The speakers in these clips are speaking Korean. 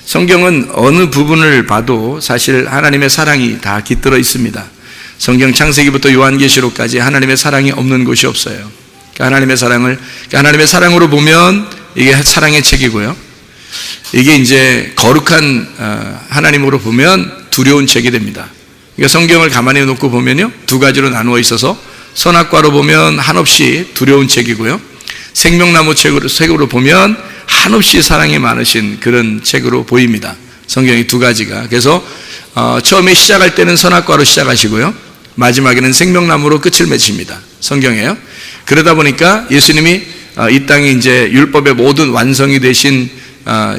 성경은 어느 부분을 봐도 사실 하나님의 사랑이 다 깃들어 있습니다. 성경 창세기부터 요한계시록까지 하나님의 사랑이 없는 곳이 없어요. 하나님의 사랑으로 보면 이게 사랑의 책이고요. 이게 이제 거룩한 하나님으로 보면 두려운 책이 됩니다. 그러니까 성경을 가만히 놓고 보면요, 두 가지로 나누어 있어서 선악과로 보면 한없이 두려운 책이고요, 생명나무 책으로 보면 한없이 사랑이 많으신 그런 책으로 보입니다. 성경이 두 가지가. 그래서 처음에 시작할 때는 선악과로 시작하시고요, 마지막에는 생명나무로 끝을 맺습니다. 성경에요. 그러다 보니까 예수님이 이 땅에 이제 율법의 모든 완성이 되신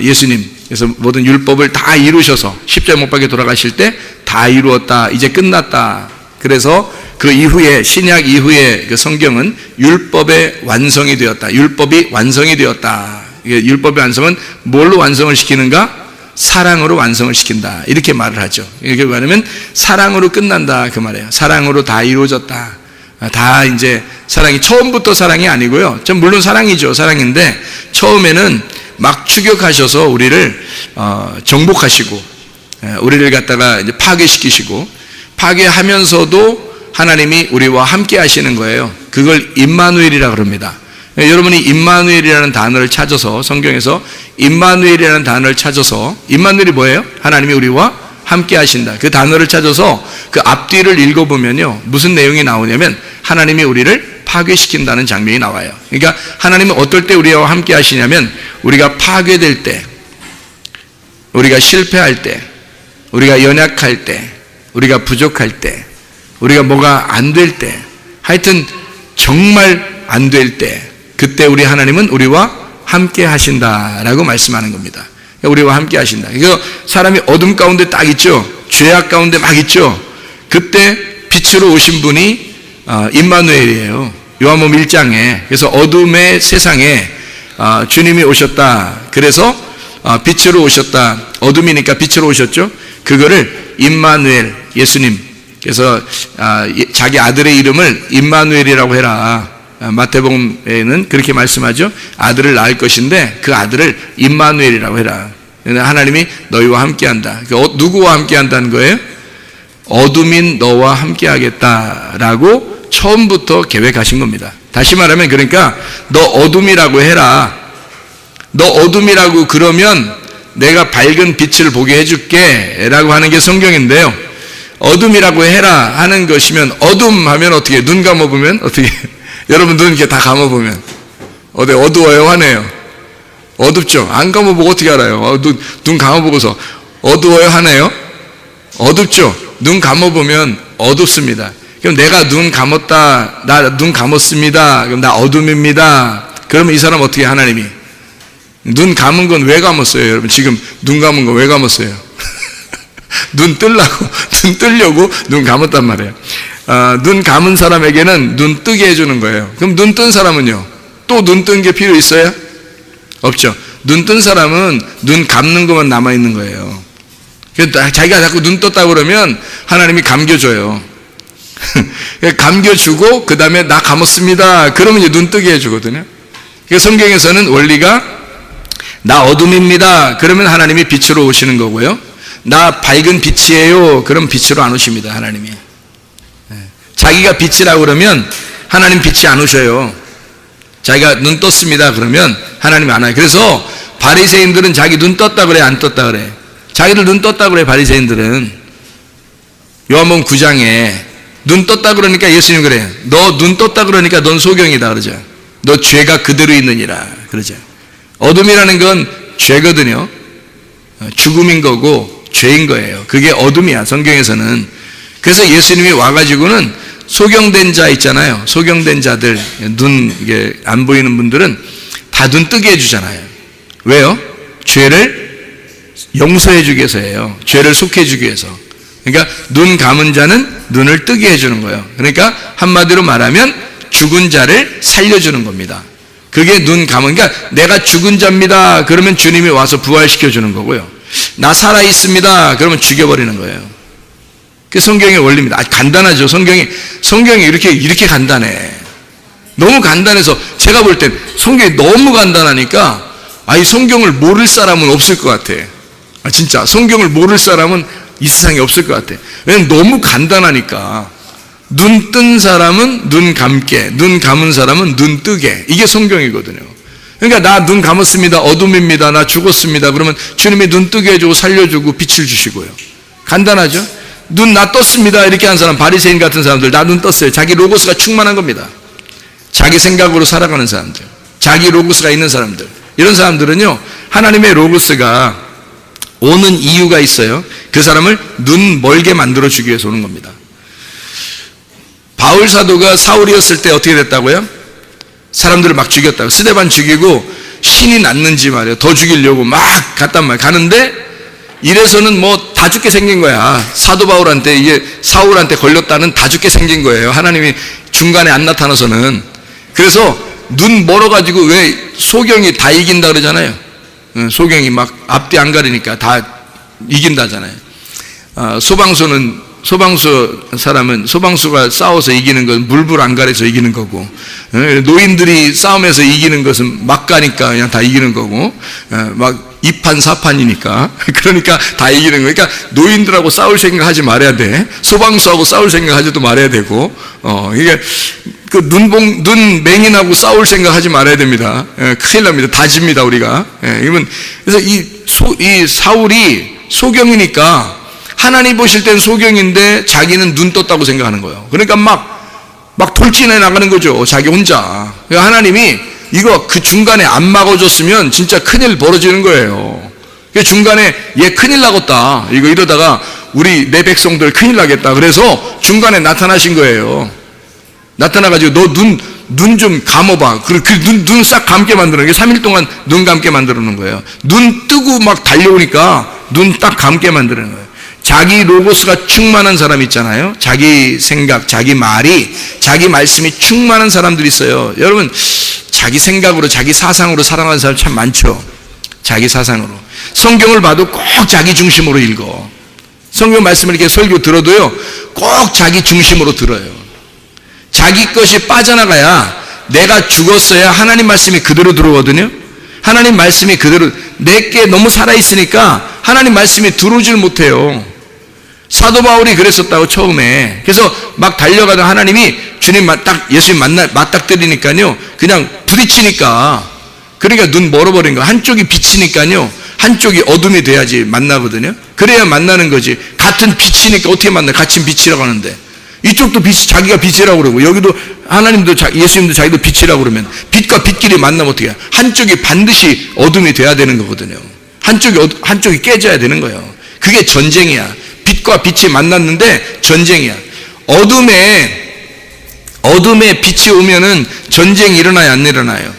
예수님, 그래서 모든 율법을 다 이루셔서 십자가 못 박혀 돌아가실 때 다 이루었다, 이제 끝났다. 그래서 그 이후에, 신약 이후에 그 성경은 율법의 완성이 되었다, 율법이 완성이 되었다. 율법의 완성은 뭘로 완성을 시키는가? 사랑으로 완성을 시킨다, 이렇게 말을 하죠. 이게 뭐냐면 사랑으로 끝난다, 그 말이에요. 사랑으로 다 이루어졌다. 다 이제 사랑이, 처음부터 사랑이 아니고요, 물론 사랑이죠. 사랑인데 처음에는 막 추격하셔서 우리를 정복하시고 우리를 갖다가 이제 파괴시키시고, 파괴하면서도 하나님이 우리와 함께 하시는 거예요. 그걸 임마누엘이라고 그럽니다. 여러분이 임마누엘이라는 단어를 찾아서, 성경에서 임마누엘이라는 단어를 찾아서, 임마누엘이 뭐예요? 하나님이 우리와 함께 하신다. 그 단어를 찾아서 그 앞뒤를 읽어보면요, 무슨 내용이 나오냐면 하나님이 우리를 파괴시킨다는 장면이 나와요. 그러니까 하나님은 어떨 때 우리와 함께 하시냐면, 우리가 파괴될 때, 우리가 실패할 때, 우리가 연약할 때, 우리가 부족할 때, 우리가 뭐가 안 될 때, 하여튼 정말 안 될 때, 그때 우리 하나님은 우리와 함께 하신다라고 말씀하는 겁니다. 우리와 함께 하신다. 그래서 사람이 어둠 가운데 딱 있죠. 죄악 가운데 막 있죠. 그때 빛으로 오신 분이 임마누엘이에요. 요한복음 1장에. 그래서 어둠의 세상에 주님이 오셨다. 그래서 빛으로 오셨다. 어둠이니까 빛으로 오셨죠. 그거를 임마누엘, 예수님, 그래서 자기 아들의 이름을 임마누엘이라고 해라. 마태복음에는 그렇게 말씀하죠. 아들을 낳을 것인데 그 아들을 임마누엘이라고 해라. 하나님이 너희와 함께한다. 누구와 함께한다는 거예요? 어둠인 너와 함께하겠다라고 처음부터 계획하신 겁니다. 다시 말하면, 그러니까 너 어둠이라고 해라. 너 어둠이라고 그러면 내가 밝은 빛을 보게 해줄게 라고 하는 게 성경인데요, 어둠이라고 해라 하는 것이면, 어둠 하면 어떻게, 눈 감아보면 어떻게, 여러분 눈 이렇게 다 감아보면 어때? 어두워요? 환해요? 어둡죠? 안 감아보고 어떻게 알아요? 눈 감아보고서 어두워요? 환해요? 어둡죠? 눈 감아보면 어둡습니다. 그럼 내가 눈 감았다, 나 눈 감았습니다, 그럼 나 어둠입니다. 그러면 이 사람 어떻게, 하나님이 눈 감은 건 왜 감았어요? 여러분 지금 눈 감은 건 왜 감았어요? 눈 뜨려고 눈 감았단 말이에요. 눈 감은 사람에게는 눈 뜨게 해주는 거예요. 그럼 눈 뜬 사람은요, 또 눈 뜬 게 필요 있어요? 없죠. 눈 뜬 사람은 눈 감는 것만 남아있는 거예요. 자기가 자꾸 눈 떴다 그러면 하나님이 감겨줘요. 감겨주고 그 다음에 나 감았습니다, 그러면 이제 눈 뜨게 해주거든요. 그래서 성경에서는 원리가, 나 어둠입니다, 그러면 하나님이 빛으로 오시는 거고요, 나 밝은 빛이에요, 그럼 빛으로 안 오십니다, 하나님이. 자기가 빛이라고 그러면 하나님 빛이 안 오셔요. 자기가 눈 떴습니다 그러면 하나님이 안 와요. 그래서 바리새인들은 자기 눈 떴다 그래, 안 떴다 그래? 자기들 눈 떴다 그래, 바리새인들은. 요한복음 9장에 눈 떴다 그러니까 예수님 그래요. 너 눈 떴다 그러니까 넌 소경이다 그러죠. 너 죄가 그대로 있느니라 그러죠. 어둠이라는 건 죄거든요. 죽음인 거고 죄인 거예요. 그게 어둠이야, 성경에서는. 그래서 예수님이 와가지고는 소경된 자 있잖아요. 소경된 자들, 눈 이게 안 보이는 분들은 다 눈 뜨게 해주잖아요. 왜요? 죄를 용서해 주기 위해서예요. 죄를 속해 주기 위해서. 그러니까 눈 감은 자는 눈을 뜨게 해주는 거예요. 그러니까 한마디로 말하면 죽은 자를 살려주는 겁니다. 그게 눈 감은, 그러니까 내가 죽은 자입니다 그러면 주님이 와서 부활시켜 주는 거고요, 나 살아 있습니다 그러면 죽여버리는 거예요. 그게 성경의 원리입니다. 간단하죠. 성경이 이렇게 간단해. 너무 간단해서 제가 볼 땐 성경이 너무 간단하니까 이 성경을 모를 사람은 없을 것 같아. 진짜 성경을 모를 사람은 이 세상에 없을 것 같아. 왜냐면 너무 간단하니까. 눈 뜬 사람은 눈 감게, 눈 감은 사람은 눈 뜨게. 이게 성경이거든요. 그러니까 나 눈 감았습니다, 어둠입니다, 나 죽었습니다, 그러면 주님이 눈 뜨게 해주고 살려주고 빛을 주시고요. 간단하죠? 눈 나 떴습니다 이렇게 한 사람, 바리새인 같은 사람들, 나 눈 떴어요. 자기 로고스가 충만한 겁니다. 자기 생각으로 살아가는 사람들, 자기 로고스가 있는 사람들, 이런 사람들은요, 하나님의 로고스가 오는 이유가 있어요. 그 사람을 눈 멀게 만들어주기 위해서 오는 겁니다. 바울 사도가 사울이었을 때 어떻게 됐다고요? 사람들을 막 죽였다고. 스데반 죽이고 신이 났는지 말이에요. 더 죽이려고 막 갔단 말이에요. 가는데 이래서는 뭐 다 죽게 생긴 거야. 사도 바울한테, 이게 사울한테 걸렸다는 다 죽게 생긴 거예요. 하나님이 중간에 안 나타나서는. 그래서 눈 멀어가지고 왜 소경이 다 이긴다 그러잖아요. 소경이 막 앞뒤 안 가리니까 다 이긴다잖아요. 소방수가 싸워서 이기는 것은 물불 안 가려서 이기는 거고, 노인들이 싸움에서 이기는 것은 막 가니까 그냥 다 이기는 거고, 막 2판 4판이니까 그러니까 다 이기는 거니까 노인들하고 싸울 생각 하지 말아야 돼. 소방수하고 싸울 생각 하지도 말아야 되고, 이게 그 눈 맹인하고 싸울 생각 하지 말아야 됩니다. 큰일 납니다. 다 집니다 우리가. 그래서 이 사울이 소경이니까 하나님 보실 땐 소경인데 자기는 눈 떴다고 생각하는 거예요. 그러니까 막 돌진해 나가는 거죠. 자기 혼자. 하나님이 이거 그 중간에 안 막아줬으면 진짜 큰일 벌어지는 거예요. 중간에 얘 큰일 나겠다. 이러다가 내 백성들 큰일 나겠다. 그래서 중간에 나타나신 거예요. 나타나가지고 너 눈 좀 감아봐. 눈 싹 감게 만드는 게 3일 동안 눈 감게 만들어 놓은 거예요. 눈 뜨고 막 달려오니까 눈 딱 감게 만드는 거예요. 자기 로고스가 충만한 사람 있잖아요. 자기 생각, 자기 말이, 자기 말씀이 충만한 사람들이 있어요. 여러분, 자기 생각으로, 자기 사상으로 살아가는 사람 참 많죠. 자기 사상으로. 성경을 봐도 꼭 자기 중심으로 읽어. 성경 말씀을 이렇게 설교 들어도요, 꼭 자기 중심으로 들어요. 자기 것이 빠져나가야, 내가 죽었어야 하나님 말씀이 그대로 들어오거든요. 하나님 말씀이 그대로, 내게 너무 살아있으니까 하나님 말씀이 들어오질 못해요. 사도 바울이 그랬었다고 처음에. 그래서 막 달려가던 하나님이 주님 예수님 맞닥뜨리니까요, 그냥 부딪히니까, 그러니까 눈 멀어버린 거야. 한쪽이 빛이니까요, 한쪽이 어둠이 돼야지 만나거든요. 그래야 만나는 거지. 같은 빛이니까 어떻게 만나? 같은 빛이라고 하는데, 이쪽도 자기가 빛이라고 그러고, 여기도 하나님도 예수님도 자기도 빛이라고 그러면 빛과 빛끼리 만나면 어떻게 해요? 한쪽이 반드시 어둠이 돼야 되는 거거든요. 한쪽이 깨져야 되는 거예요. 그게 전쟁이야. 빛과 빛이 만났는데 전쟁이야. 어둠에 빛이 오면은 전쟁이 일어나요, 안 일어나요?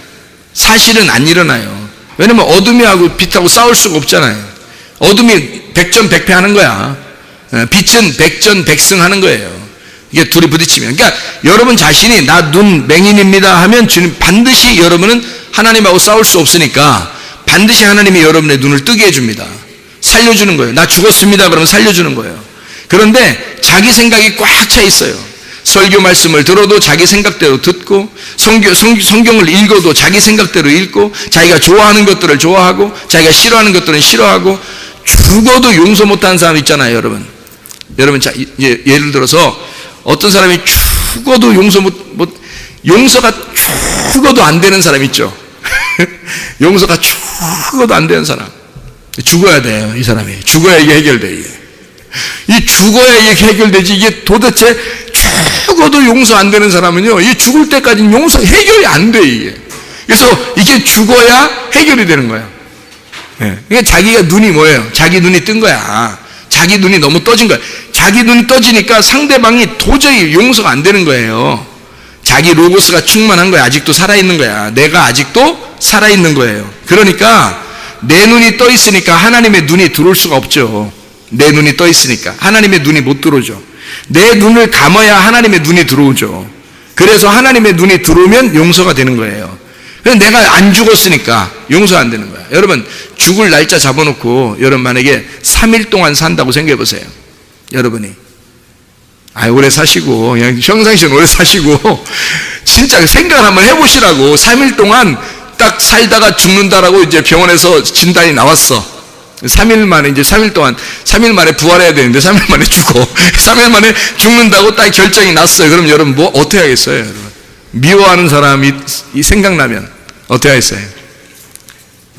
사실은 안 일어나요. 왜냐면 어둠이하고 빛하고 싸울 수가 없잖아요. 어둠이 백전백패 하는 거야. 빛은 백전백승 하는 거예요. 이게 둘이 부딪히면. 그러니까 여러분 자신이 나 눈 맹인입니다 하면 주님 반드시, 여러분은 하나님하고 싸울 수 없으니까 반드시 하나님이 여러분의 눈을 뜨게 해줍니다. 살려주는 거예요. 나 죽었습니다 그러면 살려주는 거예요. 그런데 자기 생각이 꽉 차 있어요. 설교 말씀을 들어도 자기 생각대로 듣고, 성경을 읽어도 자기 생각대로 읽고, 자기가 좋아하는 것들을 좋아하고, 자기가 싫어하는 것들은 싫어하고, 죽어도 용서 못하는 사람 있잖아요. 여러분 예를 들어서 어떤 사람이 죽어도 용서가 죽어도 안 되는 사람 있죠. 용서가 죽어도 안 되는 사람. 죽어야 돼요, 이 사람이. 죽어야 이게 해결돼. 이 죽어야 이게 해결되지. 이게 도대체 죽어도 용서 안 되는 사람은요, 이 죽을 때까지는 해결이 안 돼, 이게. 그래서 이게 죽어야 해결이 되는 거예요. 그러니까 자기가 눈이 뭐예요? 자기 눈이 뜬 거야. 자기 눈이 너무 떠진 거야. 자기 눈이 떠지니까 상대방이 도저히 용서가 안 되는 거예요. 자기 로고스가 충만한 거야. 아직도 살아있는 거야. 내가 아직도 살아있는 거예요. 그러니까 내 눈이 떠 있으니까 하나님의 눈이 들어올 수가 없죠. 내 눈이 떠 있으니까 하나님의 눈이 못 들어오죠. 내 눈을 감아야 하나님의 눈이 들어오죠. 그래서 하나님의 눈이 들어오면 용서가 되는 거예요. 내가 안 죽었으니까 용서가 안 되는 거야. 여러분, 죽을 날짜 잡아놓고 여러분 만약에 3일 동안 산다고 생각해 보세요. 여러분이 오래 사시고, 그냥 평상시에 오래 사시고 진짜 생각을 한번 해보시라고. 3일 동안 딱 살다가 죽는다라고 이제 병원에서 진단이 나왔어. 3일 만에, 이제 3일 동안, 3일 만에 부활해야 되는데 3일 만에 죽어. 3일 만에 죽는다고 딱 결정이 났어요. 그럼 여러분 뭐 어떻게 하겠어요, 여러분? 미워하는 사람이 생각나면 어떻게 하겠어요?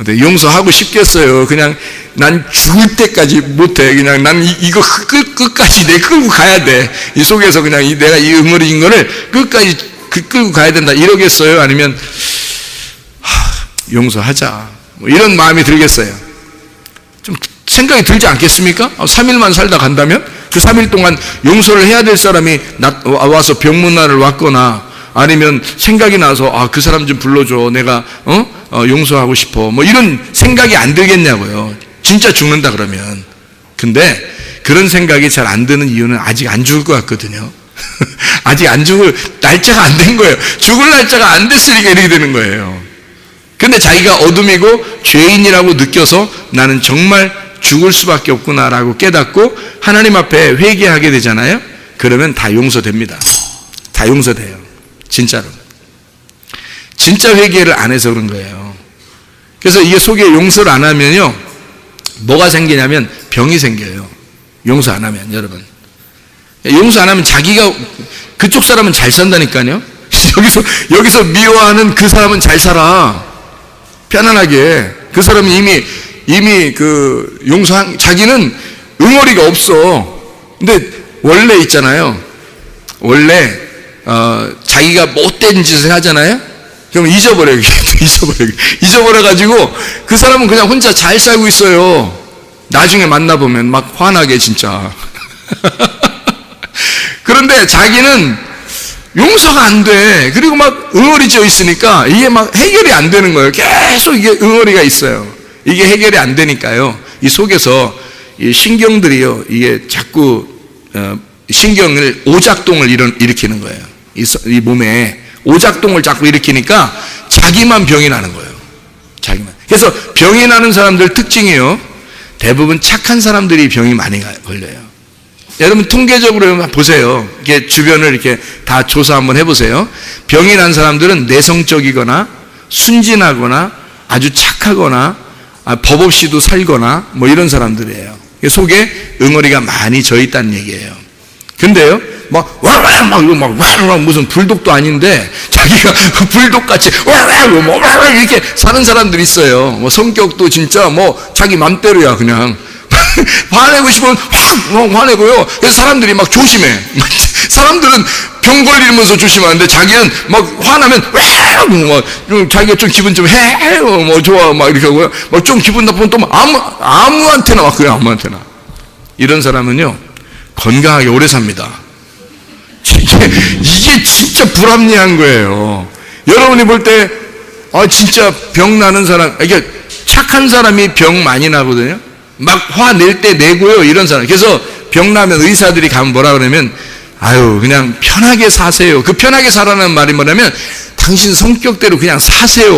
용서하고 싶겠어요. 그냥 난 죽을 때까지 못해. 그냥 난 이거 끝까지 내 끌고 가야 돼. 이 속에서 그냥 내가 이 응어리진 거를 끝까지 끌고 가야 된다. 이러겠어요? 아니면 용서하자. 뭐 이런 마음이 들겠어요? 좀 생각이 들지 않겠습니까? 3일만 살다 간다면 그 3일 동안 용서를 해야 될 사람이 와서 병문안을 왔거나 아니면 생각이 나서 그 사람 좀 불러줘. 내가 용서하고 싶어. 뭐 이런 생각이 안 들겠냐고요. 진짜 죽는다 그러면. 근데 그런 생각이 잘 안 드는 이유는 아직 안 죽을 것 같거든요. 아직 안 죽을 날짜가 안 된 거예요. 죽을 날짜가 안 됐으니까 이렇게 되는 거예요. 근데 자기가 어둠이고 죄인이라고 느껴서 나는 정말 죽을 수밖에 없구나라고 깨닫고 하나님 앞에 회개하게 되잖아요. 그러면 다 용서됩니다. 다 용서돼요. 진짜로. 진짜 회개를 안 해서 그런 거예요. 그래서 이게 속에 용서를 안 하면요, 뭐가 생기냐면 병이 생겨요. 용서 안 하면, 여러분. 용서 안 하면 자기가, 그쪽 사람은 잘 산다니까요. 여기서 미워하는 그 사람은 잘 살아. 편안하게. 그 사람은 이미 자기는 응어리가 없어. 근데 원래 있잖아요. 원래, 자기가 못된 짓을 하잖아요? 그럼 잊어버려요. 잊어버려가지고 그 사람은 그냥 혼자 잘 살고 있어요. 나중에 만나보면 막 화나게 진짜. 그런데 자기는 용서가 안 돼. 그리고 막 응어리져 있으니까 이게 막 해결이 안 되는 거예요. 계속 이게 응어리가 있어요. 이게 해결이 안 되니까요. 이 속에서 이 신경들이요. 이게 자꾸 신경을 오작동을 일으키는 거예요. 이 몸에 오작동을 자꾸 일으키니까 자기만 병이 나는 거예요. 자기만. 그래서 병이 나는 사람들 특징이요. 대부분 착한 사람들이 병이 많이 걸려요. 여러분 통계적으로 보세요. 이렇게 주변을 이렇게 다 조사 한번 해보세요. 병이 난 사람들은 내성적이거나 순진하거나 아주 착하거나 법 없이도 살거나 뭐 이런 사람들이에요. 속에 응어리가 많이 져 있다는 얘기예요. 근데요, 무슨 불독도 아닌데 자기가 불독같이 이렇게 사는 사람들이 있어요. 뭐 성격도 진짜 자기 맘대로야 그냥. 화내고 싶으면 확 화내고요. 그래서 사람들이 막 조심해. 사람들은 병 걸리면서 조심하는데 자기는 막 화나면 자기가 좀 기분 좀 좋아 막 이렇게 하고요. 좀 기분 나쁘면 또 아무한테나 막 그래. 아무한테나. 이런 사람은요 건강하게 오래 삽니다. 이게 진짜 불합리한 거예요. 여러분이 볼 때 진짜 병 나는 사람, 이게 착한 사람이 병 많이 나거든요. 막 화낼 때 내고요, 이런 사람. 그래서 병 나면 의사들이 가면 뭐라 그러면 그냥 편하게 사세요. 그 편하게 사라는 말이 뭐냐면 당신 성격대로 그냥 사세요.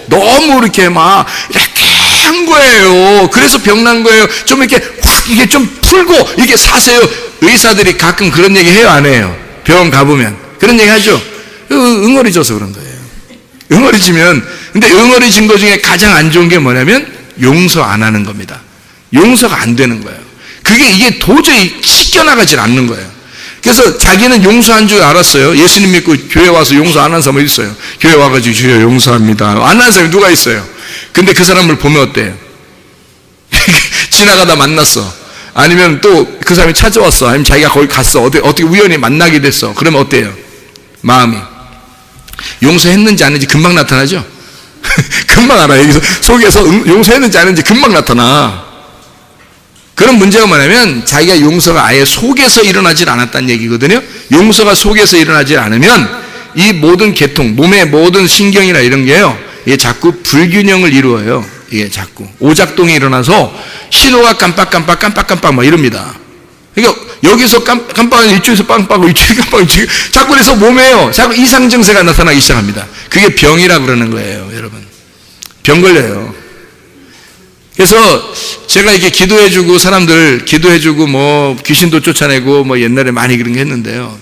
너무 이렇게 한 거예요. 그래서 병 난 거예요. 좀 이렇게 확 이게 좀 풀고 이렇게 사세요. 의사들이 가끔 그런 얘기 해요, 안 해요? 병원 가보면 그런 얘기 하죠. 응어리져서 그런 거예요. 응어리지면, 근데 응어리진 거 중에 가장 안 좋은 게 뭐냐면 용서 안 하는 겁니다. 용서가 안 되는 거예요. 이게 도저히 씻겨나가질 않는 거예요. 그래서 자기는 용서한 줄 알았어요. 예수님 믿고 교회 와서 용서 안 한 사람이 있어요. 교회 와가지고 주여 용서합니다. 안 한 사람이 누가 있어요? 근데 그 사람을 보면 어때요? 지나가다 만났어. 아니면 또 그 사람이 찾아왔어. 아니면 자기가 거기 갔어. 어떻게 우연히 만나게 됐어. 그러면 어때요? 마음이. 용서했는지 안 했는지 금방 나타나죠? 금방 알아. 여기서 속에서 용서했는지 안 했는지 금방 나타나. 그런 문제가 뭐냐면 자기가 용서가 아예 속에서 일어나질 않았다는 얘기거든요. 용서가 속에서 일어나질 않으면 이 모든 계통, 몸의 모든 신경이나 이런 게요, 이게 자꾸 불균형을 이루어요. 이게 자꾸 오작동이 일어나서 신호가 깜빡깜빡 막 이럽니다. 그러니까 여기서 깜빡하면 이쪽에서 빵빵하고 이쪽에 깜빡하고 이쪽에 자꾸 그래서 몸에요, 자꾸 이상 증세가 나타나기 시작합니다. 그게 병이라 그러는 거예요, 여러분. 병 걸려요. 그래서 제가 이렇게 기도해주고 사람들 기도해주고 귀신도 쫓아내고 옛날에 많이 그런 게 했는데요.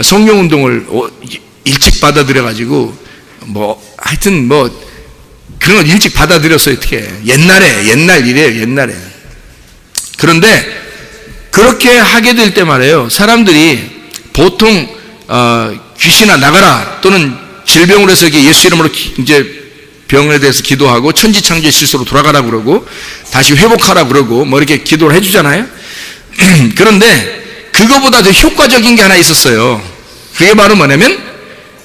성령운동을 일찍 받아들여가지고 하여튼 그런 걸 일찍 받아들였어요. 어떻게 옛날 일이에요. 옛날에. 그런데 그렇게 하게 될 때 말이에요, 사람들이 보통 귀신아 나가라 또는 질병으로 해서 예수 이름으로 이제 병에 대해서 기도하고 천지창조의 실수로 돌아가라 그러고 다시 회복하라 그러고 뭐 이렇게 기도를 해주잖아요. 그런데 그거보다 더 효과적인 게 하나 있었어요. 그게 바로 뭐냐면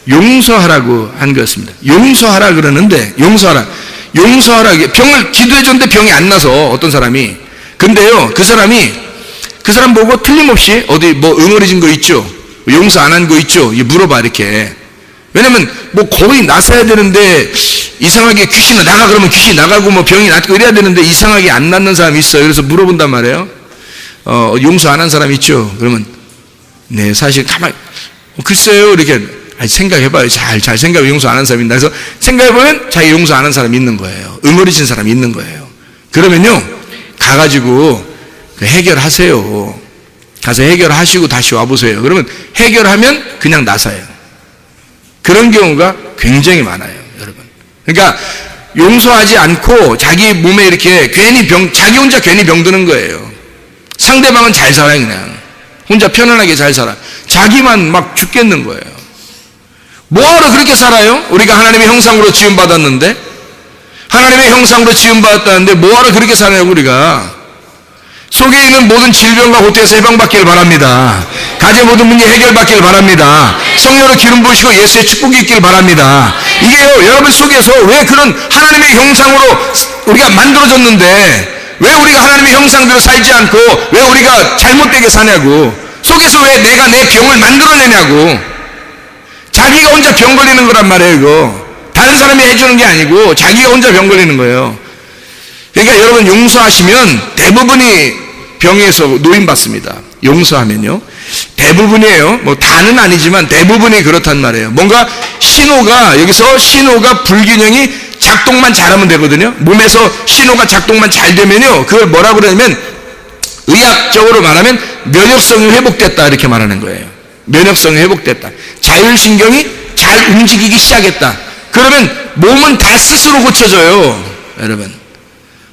용서하라고 한 거였습니다. 용서하라 그러는데 용서하라 병을 기도해줬는데 병이 안 나서 어떤 사람이, 근데요 그 사람 보고 틀림없이 어디 뭐 응어리진 거 있죠, 용서 안 한 거 있죠, 물어봐 이렇게. 왜냐면 뭐 거의 나서야 되는데 이상하게 귀신이 나가 그러면 귀신이 나가고 뭐 병이 낫고 이래야 되는데 이상하게 안 낫는 사람이 있어요. 그래서 물어본단 말이에요. 용서 안 한 사람 있죠? 그러면 네 사실 가만히 글쎄요 이렇게 생각해봐요. 잘 생각해. 용서 안 한 사람이 있나. 그래서 생각해보면 자기 용서 안 한 사람이 있는 거예요. 응어리진 사람이 있는 거예요. 그러면요 가가지고 해결하세요. 가서 해결하시고 다시 와보세요. 그러면 해결하면 그냥 나서요. 그런 경우가 굉장히 많아요, 여러분. 그러니까 용서하지 않고 자기 몸에 이렇게 괜히 자기 혼자 괜히 병드는 거예요. 상대방은 잘 살아요. 그냥 혼자 편안하게 잘 살아. 자기만 막 죽겠는 거예요. 뭐하러 그렇게 살아요? 우리가 하나님의 형상으로 지음받았는데, 하나님의 형상으로 지음받았다는데 뭐하러 그렇게 살아요? 우리가 속에 있는 모든 질병과 고통에서 해방받기를 바랍니다. 가정 모든 문제 해결받기를 바랍니다. 성령으로 기름 부으시고 예수의 축복이 있기를 바랍니다. 이게요 여러분 속에서 왜 그런 하나님의 형상으로 우리가 만들어졌는데 왜 우리가 하나님의 형상대로 살지 않고 왜 우리가 잘못되게 사냐고, 속에서 왜 내가 내 병을 만들어내냐고. 자기가 혼자 병 걸리는 거란 말이에요. 이거 다른 사람이 해주는 게 아니고 자기가 혼자 병 걸리는 거예요. 그러니까 여러분 용서하시면 대부분이 병에서 노임받습니다. 용서하면요 대부분이에요. 뭐 다는 아니지만 대부분이 그렇단 말이에요. 뭔가 여기서 신호가 불균형이 작동만 잘하면 되거든요. 몸에서 신호가 작동만 잘 되면요 그걸 뭐라고 그러냐면 의학적으로 말하면 면역성이 회복됐다 이렇게 말하는 거예요. 면역성이 회복됐다. 자율신경이 잘 움직이기 시작했다. 그러면 몸은 다 스스로 고쳐져요. 여러분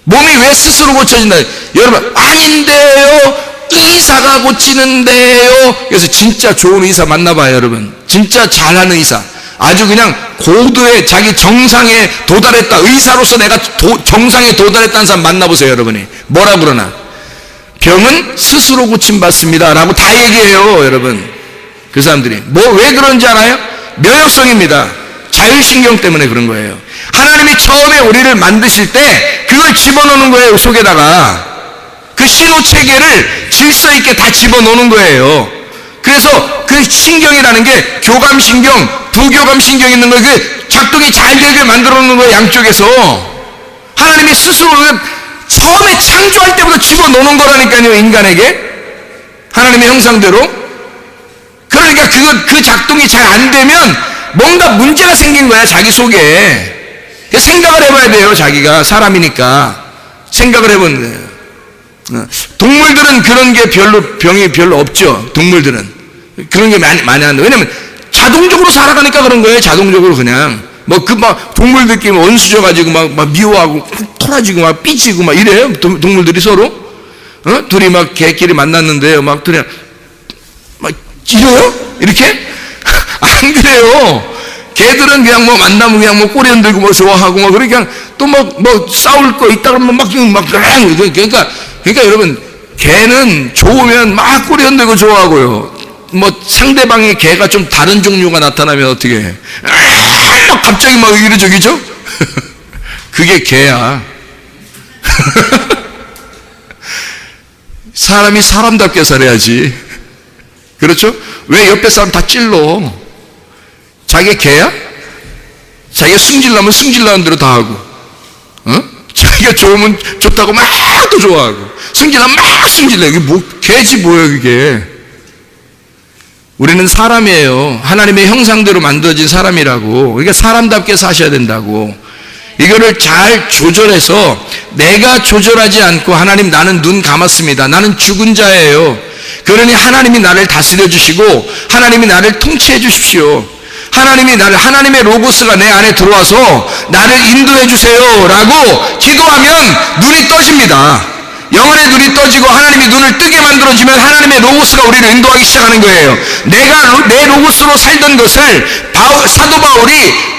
몸이 왜 스스로 고쳐진다? 여러분 아닌데요 의사가 고치는데요. 그래서 진짜 좋은 의사 만나봐요. 여러분 진짜 잘하는 의사, 아주 그냥 고도의 자기 정상에 도달했다, 의사로서 내가 정상에 도달했다는 사람 만나보세요. 여러분이 뭐라 그러나 병은 스스로 고침받습니다 라고 다 얘기해요. 여러분 그 사람들이 왜 그런지 알아요? 면역성입니다. 자율신경 때문에 그런 거예요. 하나님이 처음에 우리를 만드실 때 그걸 집어넣는 거예요. 속에다가 그 신호체계를 질서 있게 다 집어넣는 거예요. 그래서 그 신경이라는 게 교감신경, 부교감신경 있는 거, 그 작동이 잘 되게 만들어 놓는 거예요. 양쪽에서 하나님이 스스로 처음에 창조할 때부터 집어넣는 거라니까요. 인간에게 하나님의 형상대로. 그러니까 그 작동이 잘 안 되면 뭔가 문제가 생긴 거야. 자기 속에 생각을 해봐야 돼요. 자기가 사람이니까 생각을 해보는 거예요. 동물들은 그런 게 병이 별로 없죠. 동물들은 그런 게 많이 하는데, 왜냐면 자동적으로 살아가니까 그런 거예요. 자동적으로 그냥 동물들끼리 원수져 가지고 막 미워하고 토라지고 막 삐지고 막 이래요. 동물들이 서로 둘이 막 개끼리 만났는데요 막 둘이 막 이래요? 이렇게? 안 그래요. 개들은 그냥 만나면 그냥 꼬리 흔들고 좋아하고 그러니까 또 싸울 거 있다 그러면 그러니까 여러분 개는 좋으면 막 꼬리 흔들고 좋아하고요. 상대방의 개가 좀 다른 종류가 나타나면 어떻게 해? 갑자기 이러저기죠? 그게 개야. 사람이 사람답게 살아야지. 그렇죠? 왜 옆에 사람 다 찔러? 자기 개야? 자기가 승질나면 승질나는 대로 다 하고, 자기가 좋으면 좋다고 막 또 좋아하고, 승질나면 막 승질내. 이게 개지 뭐예요, 그게. 우리는 사람이에요. 하나님의 형상대로 만들어진 사람이라고. 그러니까 사람답게 사셔야 된다고. 이거를 잘 조절해서, 내가 조절하지 않고 하나님 나는 눈 감았습니다. 나는 죽은 자예요. 그러니 하나님이 나를 다스려 주시고 하나님이 나를 통치해 주십시오. 하나님이 나를, 하나님의 로고스가 내 안에 들어와서 나를 인도해 주세요 라고 기도하면 눈이 떠집니다. 영혼의 눈이 떠지고 하나님이 눈을 뜨게 만들어지면 하나님의 로고스가 우리를 인도하기 시작하는 거예요. 내가 내 로고스로 살던 것을 사도 바울이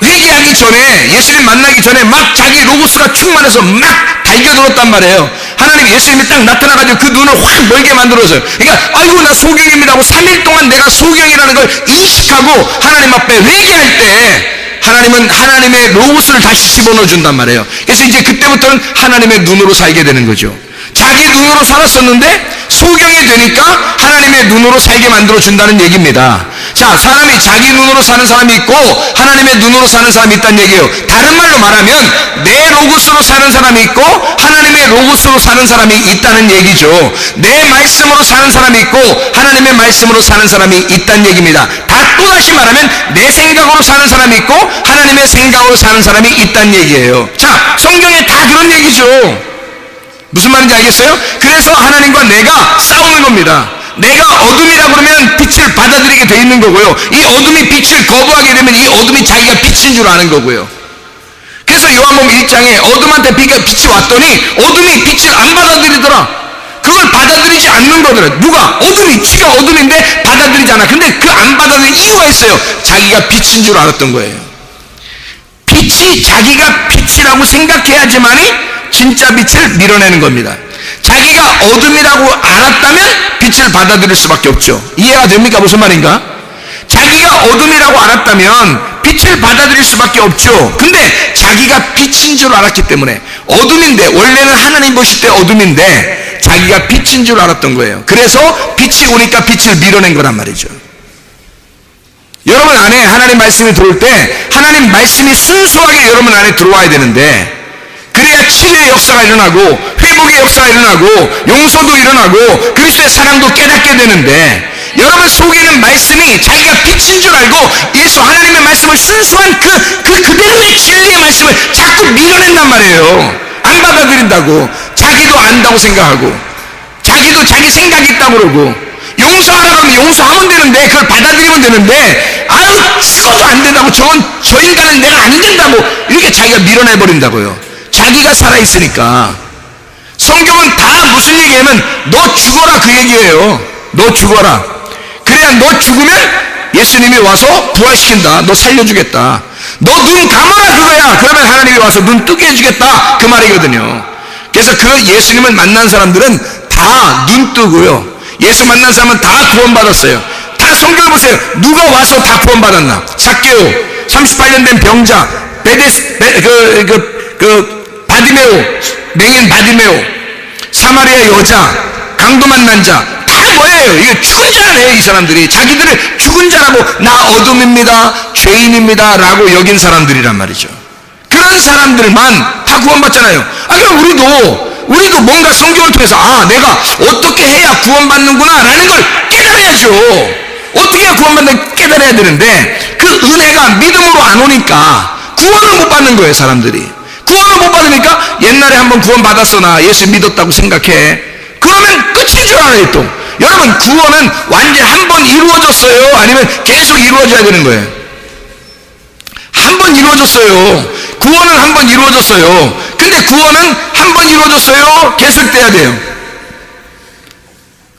회개하기 전에, 예수님 만나기 전에 막 자기 로고스가 충만해서 막 달겨들었단 말이에요. 하나님, 예수님이 딱 나타나가지고 그 눈을 확 멀게 만들어서요. 그러니까 아이고 나 소경입니다 하고 3일 동안 내가 소경이라는 걸 인식하고 하나님 앞에 회개할 때 하나님은 하나님의 로고스를 다시 집어넣어 준단 말이에요. 그래서 이제 그때부터는 하나님의 눈으로 살게 되는 거죠. 자기 눈으로 살았었는데 소경이 되니까 하나님의 눈으로 살게 만들어 준다는 얘기입니다. 자, 사람이 자기 눈으로 사는 사람이 있고 하나님의 눈으로 사는 사람이 있다는 얘기예요. 다른 말로 말하면 내 로고스로 사는 사람이 있고 하나님의 로고스로 사는 사람이 있다는 얘기죠. 내 말씀으로 사는 사람이 있고 하나님의 말씀으로 사는 사람이 있다는 얘기입니다. 또다시 말하면 내 생각으로 사는 사람이 있고 하나님의 생각으로 사는 사람이 있다는 얘기예요. 자, 성경에 다 그런 얘기죠. 무슨 말인지 알겠어요? 그래서 하나님과 내가 싸우는 겁니다. 내가 어둠이라 그러면 빛을 받아들이게 돼 있는 거고요. 이 어둠이 빛을 거부하게 되면 이 어둠이 자기가 빛인 줄 아는 거고요. 그래서 요한복음 1장에 어둠한테 빛이 왔더니 어둠이 빛을 안 받아들이더라. 그걸 받아들이지 않는 거더라. 누가? 어둠이, 지가 어둠인데 받아들이지 않아. 근데 그 안 받아들이는 이유가 있어요. 자기가 빛인 줄 알았던 거예요. 빛이 자기가 빛이라고 생각해야지만이 진짜 빛을 밀어내는 겁니다. 자기가 어둠이라고 알았다면 빛을 받아들일 수밖에 없죠. 이해가 됩니까? 무슨 말인가? 자기가 어둠이라고 알았다면 빛을 받아들일 수밖에 없죠. 근데 자기가 빛인 줄 알았기 때문에, 어둠인데, 원래는 하나님 보실 때 어둠인데 자기가 빛인 줄 알았던 거예요. 그래서 빛이 오니까 빛을 밀어낸 거란 말이죠. 여러분 안에 하나님 말씀이 들어올 때 하나님 말씀이 순수하게 여러분 안에 들어와야 되는데, 그래야 치유의 역사가 일어나고 회복의 역사가 일어나고 용서도 일어나고 그리스도의 사랑도 깨닫게 되는데, 여러분 속에는 말씀이 자기가 빛인 줄 알고 예수 하나님의 말씀을 순수한 그대로의 진리의 말씀을 자꾸 밀어낸단 말이에요. 안 받아들인다고. 자기도 안다고 생각하고 자기도 자기 생각이 있다고 그러고, 용서하라 그러면 용서하면 되는데, 그걸 받아들이면 되는데, 아유 죽어도 안 된다고, 저 인간은 내가 안 된다고 이렇게 자기가 밀어내버린다고요. 자기가 살아있으니까. 성경은 다 무슨 얘기냐면 너 죽어라 그 얘기예요. 너 죽어라. 그래야 너 죽으면 예수님이 와서 부활시킨다. 너 살려주겠다. 너 눈 감아라 그거야. 그러면 하나님이 와서 눈 뜨게 해주겠다 그 말이거든요. 그래서 그 예수님을 만난 사람들은 다 눈 뜨고요, 예수 만난 사람은 다 구원받았어요. 다 성경을 보세요. 누가 와서 다 구원받았나? zakke오, 38년 된 병자, 바디메오, 맹인 바디메오, 사마리아 여자, 강도 만난 자, 다 뭐예요? 이게 죽은 자래요. 이 사람들이 자기들을 죽은 자라고, 나 어둠입니다, 죄인입니다 라고 여긴 사람들이란 말이죠. 그런 사람들만 다 구원받잖아요. 그럼 우리도 뭔가 성경을 통해서 내가 어떻게 해야 구원받는구나 라는 걸 깨달아야죠. 어떻게 해야 구원받는 깨달아야 되는데, 그 은혜가 믿음으로 안 오니까 구원을 못 받는 거예요. 사람들이 구원을 못 받으니까 옛날에 한번 구원받았어, 나 예수 믿었다고 생각해. 그러면 끝인 줄 알아요. 또 여러분, 구원은 완전 한 번 이루어졌어요? 아니면 계속 이루어져야 되는 거예요? 한 번 이루어졌어요. 구원은 한 번 이루어졌어요. 근데 구원은 한 번 이루어졌어요? 계속돼야 돼요.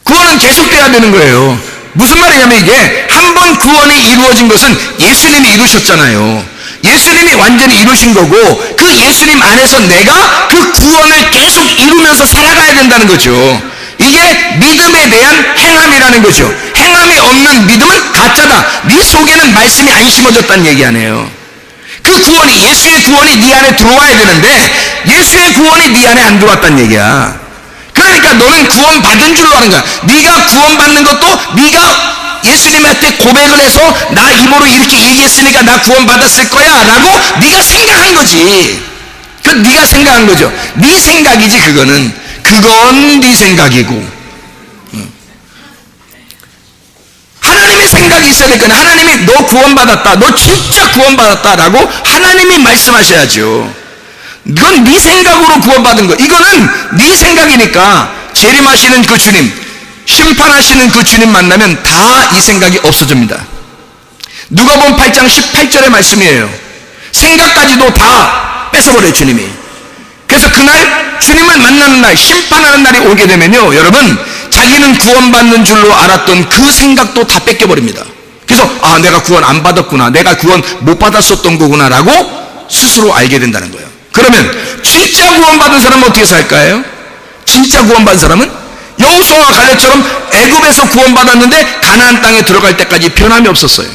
구원은 계속돼야 되는 거예요. 무슨 말이냐면, 이게 한 번 구원이 이루어진 것은 예수님이 이루셨잖아요. 예수님이 완전히 이루신 거고, 그 예수님 안에서 내가 그 구원을 계속 이루면서 살아가야 된다는 거죠. 이게 믿음에 대한 행함이라는 거죠. 행함이 없는 믿음은 가짜다. 네 속에는 말씀이 안 심어졌다는 얘기 아니에요. 그 구원이, 예수의 구원이 네 안에 들어와야 되는데 예수의 구원이 네 안에 안 들어왔다는 얘기야. 그러니까 너는 구원 받은 줄로 아는 거야. 네가 구원 받는 것도 네가 예수님한테 고백을 해서 나 입으로 이렇게 얘기했으니까 나 구원 받았을 거야 라고 네가 생각한 거지. 그 네가 생각한 거죠. 네 생각이지. 그건 네 생각이고, 하나님의 생각이 있어야 될 거야. 하나님이 너 구원받았다, 너 진짜 구원받았다 라고 하나님이 말씀하셔야죠. 이건 네 생각으로 구원받은 거. 이거는 네 생각이니까 재림하시는 그 주님, 심판하시는 그 주님 만나면 다 이 생각이 없어집니다. 누가복음 8장 18절의 말씀이에요. 생각까지도 다 뺏어버려요, 주님이. 그래서 그날 주님을 만나는 날, 심판하는 날이 오게 되면요, 여러분, 자기는 구원받는 줄로 알았던 그 생각도 다 뺏겨버립니다. 그래서 내가 구원 안 받았구나, 내가 구원 못 받았었던 거구나 라고 스스로 알게 된다는 거예요. 그러면 진짜 구원받은 사람은 어떻게 살까요? 진짜 구원받은 사람은 여호수아와 갈렙처럼 애굽에서 구원받았는데 가나안 땅에 들어갈 때까지 변함이 없었어요.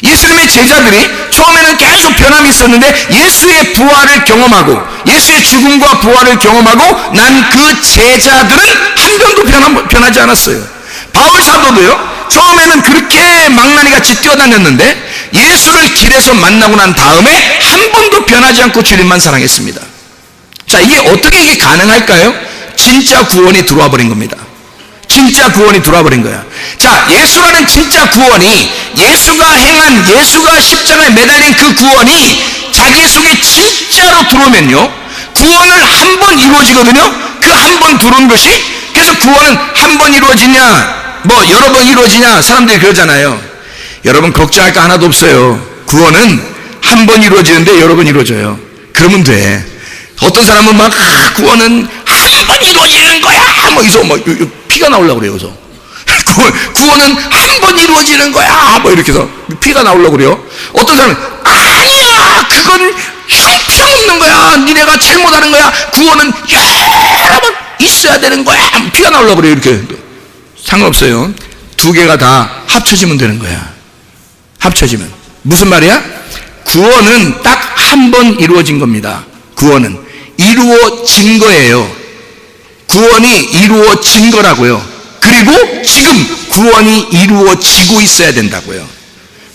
예수님의 제자들이 처음에는 계속 변함이 있었는데 예수의 부활을 경험하고 예수의 죽음과 부활을 경험하고 난 그 제자들은 한 번도 변하지 않았어요. 바울 사도도요, 처음에는 그렇게 망나니같이 뛰어다녔는데 예수를 길에서 만나고 난 다음에 한 번도 변하지 않고 주님만 사랑했습니다. 자, 어떻게 이게 가능할까요? 진짜 구원이 들어와 버린 겁니다. 진짜 구원이 들어와 버린 거야. 자, 예수라는 진짜 구원이, 예수가 행한, 예수가 십자가에 매달린 그 구원이 자기 속에 진짜로 들어오면요, 구원을 한 번 이루어지거든요. 그 한 번 들어온 것이, 그래서 구원은 한 번 이루어지냐, 여러 번 이루어지냐, 사람들이 그러잖아요. 여러분, 걱정할 거 하나도 없어요. 구원은 한 번 이루어지는데 여러 번 이루어져요. 그러면 돼. 어떤 사람은 막 구원은 한 번 이루어지는 거야, 이래서 피가 나오려고 그래요. 그래서 구원은 한 번 이루어지는 거야, 이렇게 해서 피가 나오려고 그래요. 어떤 사람은 아니야, 그건 형편없는 거야, 니네가 잘못하는 거야, 구원은 여러 번 있어야 되는 거야, 피가 나오려고 그래요. 이렇게. 상관없어요. 두 개가 다 합쳐지면 되는 거야. 합쳐지면. 무슨 말이야? 구원은 딱 한 번 이루어진 겁니다. 구원은 이루어진 거예요. 구원이 이루어진 거라고요. 그리고 지금 구원이 이루어지고 있어야 된다고요.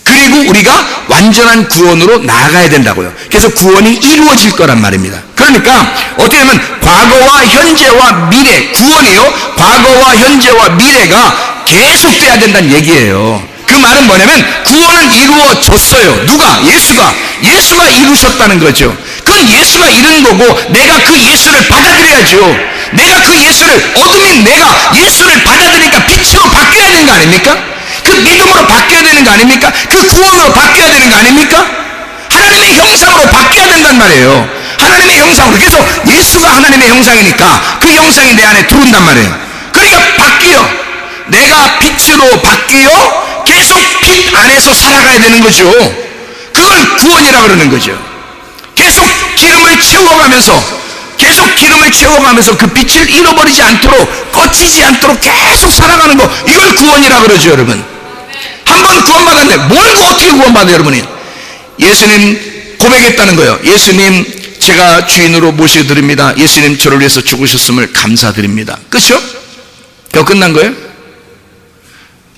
그리고 우리가 완전한 구원으로 나아가야 된다고요. 그래서 구원이 이루어질 거란 말입니다. 그러니까 어떻게 보면 과거와 현재와 미래, 구원이요, 과거와 현재와 미래가 계속돼야 된다는 얘기예요. 그 말은 뭐냐면 구원은 이루어졌어요. 누가? 예수가 이루셨다는 거죠. 그건 예수가 이룬 거고 내가 그 예수를 받아들여야죠. 내가 그 예수를, 어둠인 내가 예수를 받아들이니까 빛으로 바뀌어야 되는 거 아닙니까? 그 믿음으로 바뀌어야 되는 거 아닙니까? 그 구원으로 바뀌어야 되는 거 아닙니까? 하나님의 형상으로 바뀌어야 된단 말이에요. 하나님의 형상으로. 그래서 예수가 하나님의 형상이니까 그 형상이 내 안에 들어온단 말이에요. 그러니까 바뀌어. 내가 빛으로 바뀌어 계속 빛 안에서 살아가야 되는 거죠. 그걸 구원이라고 그러는 거죠. 계속 기름을 채워가면서 그 빛을 잃어버리지 않도록, 꺼지지 않도록 계속 살아가는 거, 이걸 구원이라고 그러죠. 여러분, 한 번 구원받았는데 뭘 어떻게 구원받아요? 여러분이 예수님 고백했다는 거예요. 예수님, 제가 주인으로 모셔드립니다. 예수님, 저를 위해서 죽으셨음을 감사드립니다. 끝이요? 그거 끝난 거예요?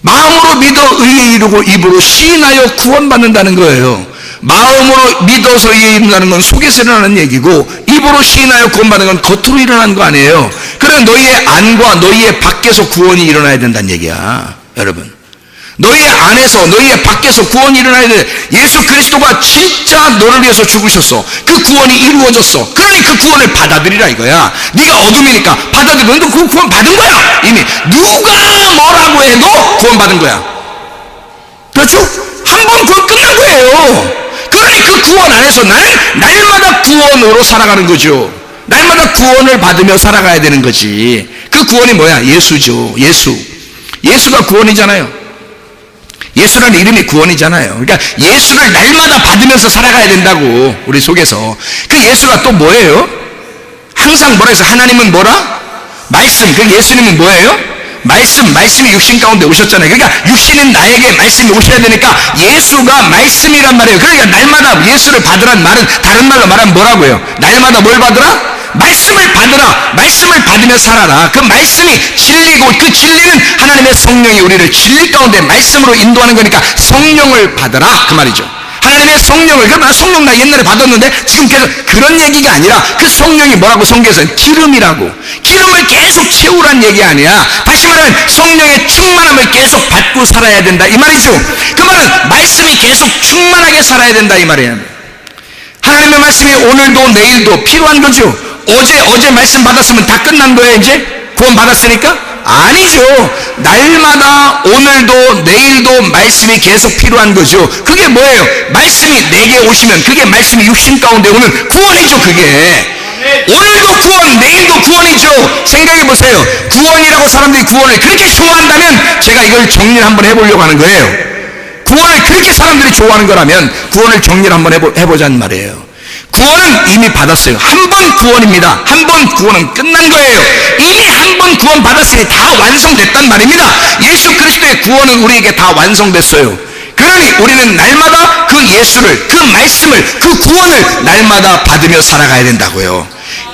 마음으로 믿어 의에 이르고 입으로 시인하여 구원받는다는 거예요. 마음으로 믿어서 의에 이른다는 건 속에서 일어나는 얘기고, 입으로 시인하여 구원받는 건 겉으로 일어나는 거 아니에요. 그래, 너희의 안과 너희의 밖에서 구원이 일어나야 된다는 얘기야. 여러분, 너희의 안에서 너희의 밖에서 구원이 일어나야 돼. 예수 그리스도가 진짜 너를 위해서 죽으셨어. 그 구원이 이루어졌어. 그러니 그 구원을 받아들이라 이거야. 네가 어둠이니까 받아들이면 너 그 구원 받은 거야. 이미 누가 뭐라고 해도 구원 받은 거야. 그렇죠? 한 번 구원 끝난 거예요. 그러니 그 구원 안에서 나는 날마다 구원으로 살아가는 거죠. 날마다 구원을 받으며 살아가야 되는 거지. 그 구원이 뭐야? 예수죠. 예수가 구원이잖아요. 예수라는 이름이 구원이잖아요. 그러니까 예수를 날마다 받으면서 살아가야 된다고, 우리 속에서. 그 예수가 또 뭐예요? 항상 뭐라 해서, 하나님은 뭐라? 말씀. 그 예수님은 뭐예요? 말씀이 육신 가운데 오셨잖아요. 그러니까 육신인 나에게 말씀이 오셔야 되니까 예수가 말씀이란 말이에요. 그러니까 날마다 예수를 받으란 말은, 다른 말로 말하면 뭐라고요? 날마다 뭘 받으라? 말씀을 받으라. 말씀을 받으며 살아라. 그 말씀이 진리고, 그 진리는 하나님의 성령이 우리를 진리 가운데 말씀으로 인도하는 거니까 성령을 받으라, 그 말이죠. 하나님의 성령을, 그러면 성령 나 옛날에 받았는데 지금 계속, 그런 얘기가 아니라 그 성령이 뭐라고 성경에서는 기름이라고, 기름을 계속 채우란 얘기 아니야. 다시 말하면 성령의 충만함을 계속 받고 살아야 된다, 이 말이죠. 그 말은 말씀이 계속 충만하게 살아야 된다, 이 말이에요. 하나님의 말씀이 오늘도 내일도 필요한 거죠. 어제 말씀 받았으면 다 끝난 거예요. 이제 구원 받았으니까 아니죠. 날마다 오늘도 내일도 말씀이 계속 필요한 거죠. 그게 뭐예요? 말씀이 내게 오시면 그게 말씀이 육신 가운데 오는 구원이죠. 그게 오늘도 구원, 내일도 구원이죠. 생각해 보세요. 구원이라고 사람들이 구원을 그렇게 좋아한다면 제가 이걸 정리를 한번 해보려고 하는 거예요. 구원을 그렇게 사람들이 좋아하는 거라면 구원을 정리를 한번 해보자는 말이에요. 구원은 이미 받았어요. 한 번 구원입니다. 한 번 구원은 끝난 거예요. 이미 한 번 구원 받았으니 다 완성됐단 말입니다. 예수 그리스도의 구원은 우리에게 다 완성됐어요. 그러니 우리는 날마다 그 예수를, 그 말씀을, 그 구원을 날마다 받으며 살아가야 된다고요.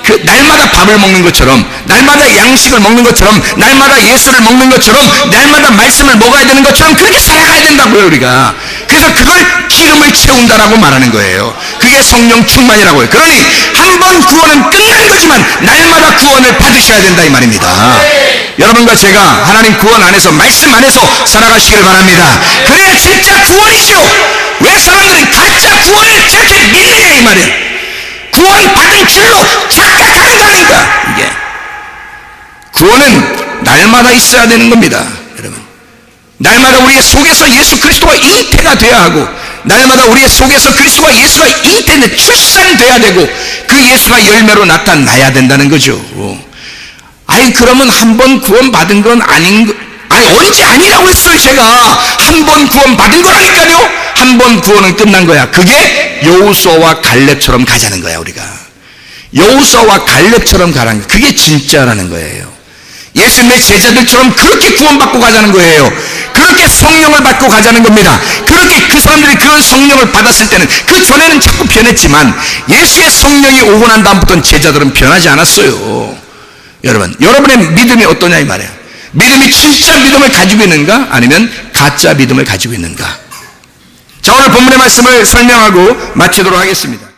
그 날마다 밥을 먹는 것처럼, 날마다 양식을 먹는 것처럼, 날마다 예수를 먹는 것처럼, 날마다 말씀을 먹어야 되는 것처럼 그렇게 살아가야 된다고요. 우리가 그래서 그걸 기름을 채운다라고 말하는 거예요. 그게 성령 충만이라고요. 그러니 한 번 구원은 끝난 거지만 날마다 구원을 받으셔야 된다 이 말입니다. 여러분과 제가 하나님 구원 안에서, 말씀 안에서 살아가시길 바랍니다. 그래야 진짜 구원이죠. 왜 사람들은 가짜 구원을 저렇게 믿느냐 이 말이에요. 구원 받은 줄로 착각하는 거 아닌가. 이게 구원은 날마다 있어야 되는 겁니다. 여러분, 날마다 우리의 속에서 예수 그리스도가 잉태가 돼야 하고, 날마다 우리의 속에서 그리스도가, 예수가 잉태는 출산돼야 되고, 그 예수가 열매로 나타나야 된다는 거죠. 아니 그러면 한 번 구원 받은 건 아닌 거, 아니 언제 아니라고 했어요. 제가 한 번 구원 받은 거라니까요. 한 번 구원은 끝난 거야. 그게 여호수아와 갈렙처럼 가자는 거야. 우리가 여호수아와 갈렙처럼 가라는 거야. 그게 진짜라는 거예요. 예수님의 제자들처럼 그렇게 구원받고 가자는 거예요. 그렇게 성령을 받고 가자는 겁니다. 그렇게 그 사람들이 그런 성령을 받았을 때는, 그 전에는 자꾸 변했지만 예수의 성령이 오고 난 다음부터는 제자들은 변하지 않았어요. 여러분, 여러분의 믿음이 어떠냐 이 말이에요. 믿음이 진짜 믿음을 가지고 있는가, 아니면 가짜 믿음을 가지고 있는가. 자, 오늘 본문의 말씀을 설명하고 마치도록 하겠습니다.